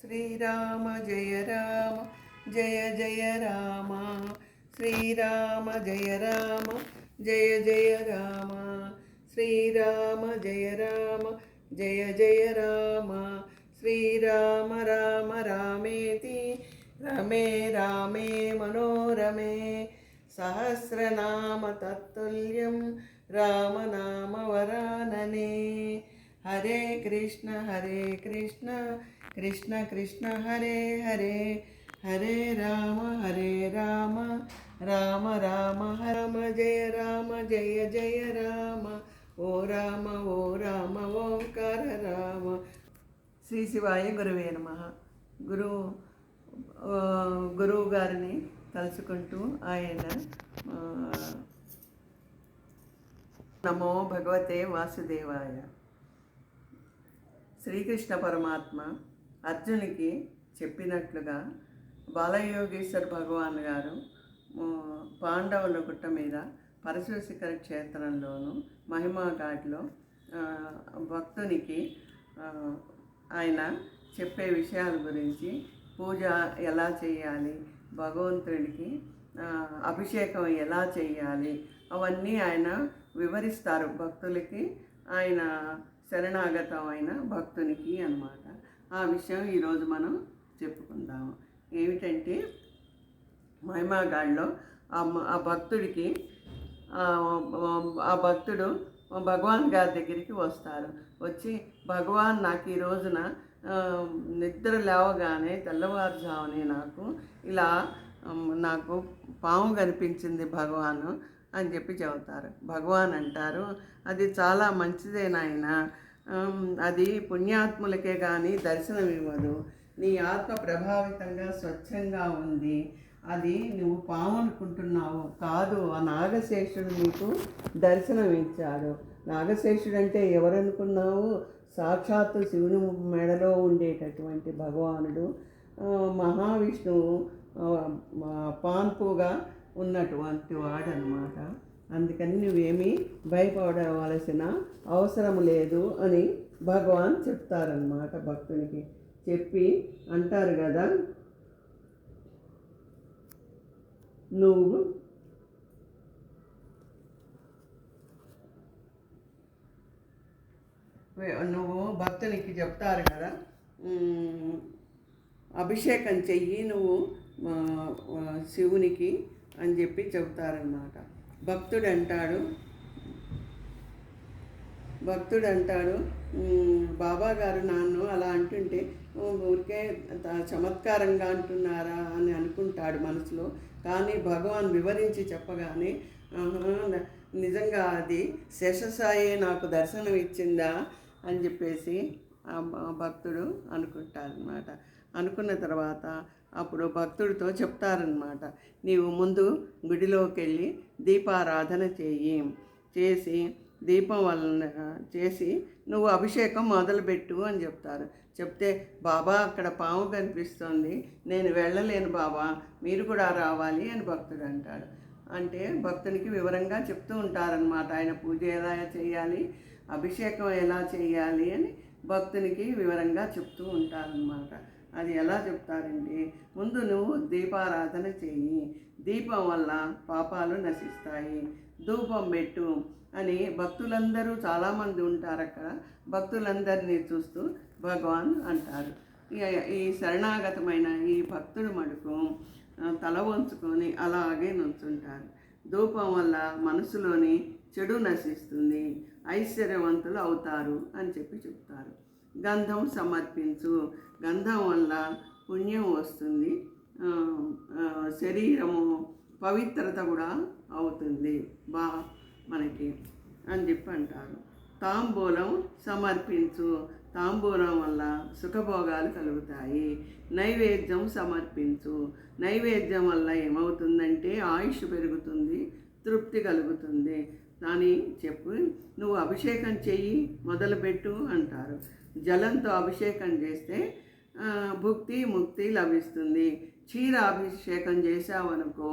శ్రీరామ జయ రామ జయ జయ రామ శ్రీరామ జయ రామ జయ జయ రామ శ్రీరామ జయ రామ జయ జయ రామ శ్రీరామ రామ రామేతి రమే రామే మనోరమే సహస్రనామ తత్తుల్యం రామనామ వరాననే హరే కృష్ణ కృష్ణ కృష్ణ హరే హరే హరే రామ రామ రామ జయ జయ రామ ఓ రామ ఓంకార రామ. శ్రీ శివాయ గురువే నమః. గురువు గారిని తలుచుకుంటూ ఆయన నమో భగవతే వాసుదేవాయ. శ్రీకృష్ణ పరమాత్మ అర్జునికి చెప్పినట్లుగా బాలయోగేశ్వర భగవాన్ గారు పాండవుల గుట్ట మీద పరశుశిఖర క్షేత్రంలోను మహిమా ఘాట్లో భక్తునికి ఆయన చెప్పే విషయాల గురించి పూజ ఎలా చేయాలి, భగవంతుడికి అభిషేకం ఎలా చేయాలి అవన్నీ ఆయన వివరిస్తారు భక్తులకి, ఆయన శరణాగతం అయిన భక్తునికి అన్నమాట. ఆ విషయం ఈరోజు మనం చెప్పుకుందాము. ఏమిటంటే మహిమాగాడ్లో ఆ భక్తుడికి ఆ భక్తుడు భగవాన్ గారి దగ్గరికి వస్తారు. వచ్చి భగవాన్ నాకు ఈ రోజున నిద్ర లేవగానే తెల్లవారుజామునే నాకు పాము కనిపించింది భగవాను అని చెప్పి చెబుతారు. భగవాన్ అంటారు, అది చాలా మంచిదే నాయన, అది పుణ్యాత్ములకే కానీ దర్శనం ఇవ్వదు. నీ ఆత్మ ప్రభావితంగా స్వచ్ఛంగా ఉంది, అది నువ్వు పాము అనుకుంటున్నావు కాదు, ఆ నాగశేషుడు నీకు దర్శనం ఇచ్చాడు. నాగశేషుడు అంటే ఎవరనుకున్నావు? సాక్షాత్తు శివుని మెడలో ఉండేటటువంటి భగవానుడు, మహావిష్ణువు పాన్పుగా ఉన్నటువంటి వాడనమాట. అందుకని నువ్వేమీ భయపడవలసిన అవసరం లేదు అని భగవాన్ చెప్తారనమాట. భక్తునికి చెప్పి అంటారు కదా, నువ్వు భక్తునికి చెప్తారు కదా, అభిషేకం చెయ్యి నువ్వు శివునికి అని చెప్పి చెబుతారన్నమాట. భక్తుడు అంటాడు బాబా గారు నన్ను అలా అంటుంటే ఊరికే చమత్కారంగా అంటున్నారా అని అనుకుంటాడు మనసులో. కానీ భగవాన్ వివరించి చెప్పగానే నిజంగా అది శేషసాయే నాకు దర్శనం ఇచ్చిందా అని చెప్పేసి భక్తుడు అనుకుంటారనమాట. అనుకున్న తర్వాత అప్పుడు భక్తుడితో చెప్తారనమాట, నీవు ముందు గుడిలోకి వెళ్ళి దీపారాధన చేసి దీపం వలన చేసి నువ్వు అభిషేకం మొదలుపెట్టు అని చెప్తారు. చెప్తే బాబా అక్కడ పాము కనిపిస్తుంది, నేను వెళ్ళలేను బాబా, మీరు కూడా రావాలి అని భక్తుడు అంటాడు. అంటే భక్తునికి వివరంగా చెప్తూ ఉంటారనమాట, ఆయన పూజ ఎలా చేయాలి, అభిషేకం ఎలా చేయాలి అని భక్తునికి వివరంగా చెప్తూ ఉంటారనమాట. అది ఎలా చెప్తారంటే, ముందు నువ్వు దీపారాధన చెయ్యి, దీపం వల్ల పాపాలు నశిస్తాయి, ధూపం పెట్టు అని భక్తులందరూ చాలామంది ఉంటారు అక్కడ. భక్తులందరినీ చూస్తూ భగవాన్ అంటారు. ఈ శరణాగతమైన ఈ భక్తుడు మటుకు తల వంచుకొని అలాగే నుంచుంటారు. ధూపం వల్ల మనసులోని చెడు నశిస్తుంది, ఐశ్వర్యవంతులు అవుతారు అని చెప్పి చెప్తారు. గంధం సమర్పించు, గంధం వల్ల పుణ్యం వస్తుంది, శరీరము పవిత్రత కూడా అవుతుంది మనకి అని చెప్పి అంటారు. తాంబూలం సమర్పించు, తాంబూలం వల్ల సుఖభోగాలు కలుగుతాయి. నైవేద్యం సమర్పించు, నైవేద్యం వల్ల ఏమవుతుందంటే ఆయుష్ పెరుగుతుంది, తృప్తి కలుగుతుంది అని చెప్పి నువ్వు అభిషేకం చెయ్యి మొదలుపెట్టు అంటారు. జలంతో అభిషేకం చేస్తే భుక్తి ముక్తి లభిస్తుంది. క్షీరాభిషేకం చేసావనుకో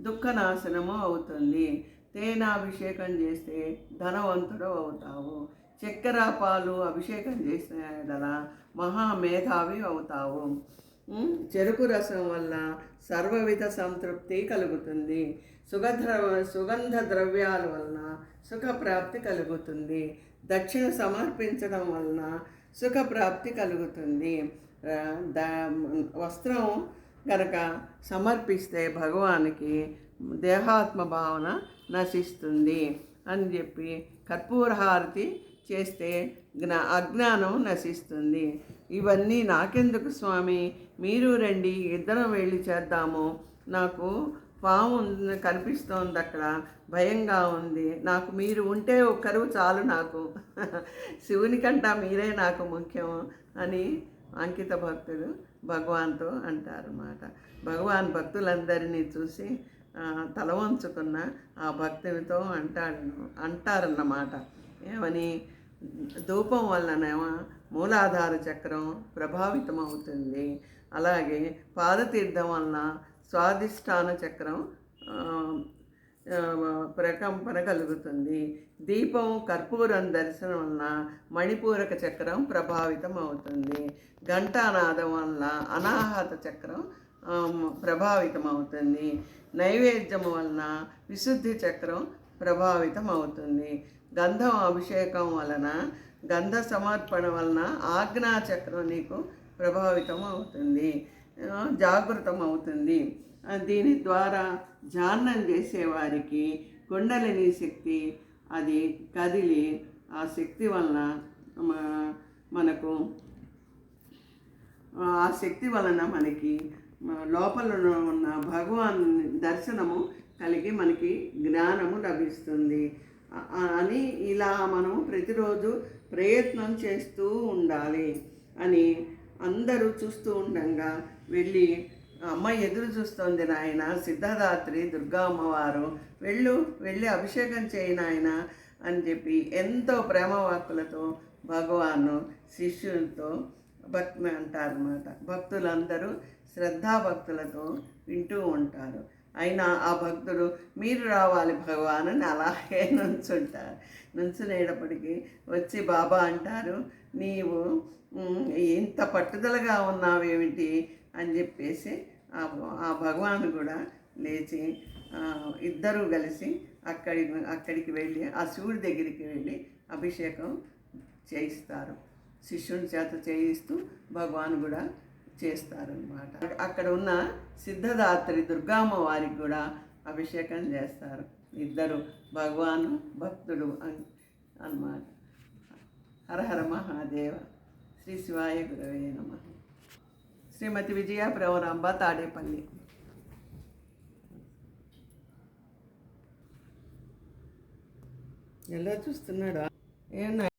దుఃఖనాశనము అవుతుంది. తేనాభిషేకం చేస్తే ధనవంతుడు అవుతావు. చక్కెర పాలు అభిషేకం చేసిన ఎడల మహామేధావి అవుతావు. చెరుకు రసం వల్ల సర్వవిధ సంతృప్తి కలుగుతుంది. సుగంధ ద్రవ్యాల వలన సుఖప్రాప్తి కలుగుతుంది. దక్షిణ సమర్పించడం వలన సుఖప్రాప్తి కలుగుతుంది. వస్త్రం కనుక సమర్పిస్తే భగవానికి దేహాత్మ భావన నశిస్తుంది అని చెప్పి, కర్పూర హారతి చేస్తే అజ్ఞానం నశిస్తుంది. ఇవన్నీ నాకెందుకు స్వామి, మీరు రండి, ఇద్దరం వెళ్ళి చేద్దాము. నాకు పాము కనిపిస్తోంది, అక్కడ భయంగా ఉంది, నాకు మీరు ఉంటే ఒక్కరు చాలు, నాకు శివుని కంటా మీరే నాకు ముఖ్యం అని అంకిత భక్తులు భగవాన్తో అంటారన్నమాట. భగవాన్ భక్తులందరినీ చూసి తల వంచుకున్న ఆ భక్తునితో అంటారన్నమాట. ఏమని? ధూపం వల్లనేమో మూలాధార చక్రం ప్రభావితం అవుతుంది. అలాగే పాదతీర్థం వలన స్వాధిష్టాన చక్రం ప్రకంపన కలుగుతుంది. దీపం కర్పూరం దర్శనం వలన మణిపూరక చక్రం ప్రభావితం అవుతుంది. ఘంటానాదం వల్ల అనాహత చక్రం ప్రభావితం అవుతుంది. నైవేద్యం వలన విశుద్ధి చక్రం ప్రభావితం అవుతుంది. గంధం అభిషేకం వలన, గంధ సమర్పణ వలన ఆజ్ఞా చక్రం నీకు ప్రభావితం అవుతుంది, జాగృతం అవుతుంది. దీని ద్వారా ధ్యానం చేసేవారికి కుండలిని శక్తి అది కదిలి, ఆ శక్తి వలన మనకి లోపల ఉన్న భగవాన్ దర్శనము కలిగి మనకి జ్ఞానము లభిస్తుంది అని ఇలా మనం ప్రతిరోజు ప్రయత్నం చేస్తూ ఉండాలి అని అందరూ చూస్తూ ఉండగా వెళ్ళి, అమ్మ ఎదురు చూస్తోంది నాయన, సిద్ధదాత్రి దుర్గా అమ్మవారు, వెళ్ళి అభిషేకం చేయి నాయన అని చెప్పి ఎంతో ప్రేమ వాక్కులతో భగవాను శిష్యులతో భక్తి అంటారన్నమాట. భక్తులందరూ శ్రద్ధాభక్తులతో వింటూ ఉంటారు. అయినా ఆ భక్తుడు మీరు రావాలి భగవాన్ అని అలాగే నుంచునేటప్పటికీ వచ్చి బాబా అంటారు, నీవు ఇంత పట్టుదలగా ఉన్నావేమిటి అని చెప్పేసి ఆ భగవాన్ కూడా లేచి ఇద్దరూ కలిసి అక్కడికి వెళ్ళి ఆ శివుడి దగ్గరికి వెళ్ళి అభిషేకం చేయిస్తారు. శిష్యుని చేత చేయిస్తూ భగవాన్ కూడా చేస్తారన్నమాట. అక్కడ ఉన్న సిద్ధదాత్రి దుర్గామ్మ వారికి కూడా అభిషేకం చేస్తారు. ఇద్దరు భగవాను భక్తుడు అన్నమాట. హరహర మహాదేవ. శ్రీ శివాయ గురవే నమః. శ్రీమతి విజయ ప్రవరాంబ, తాడేపల్లి. ఎలా చూస్తున్నాడు? ఏమన్నా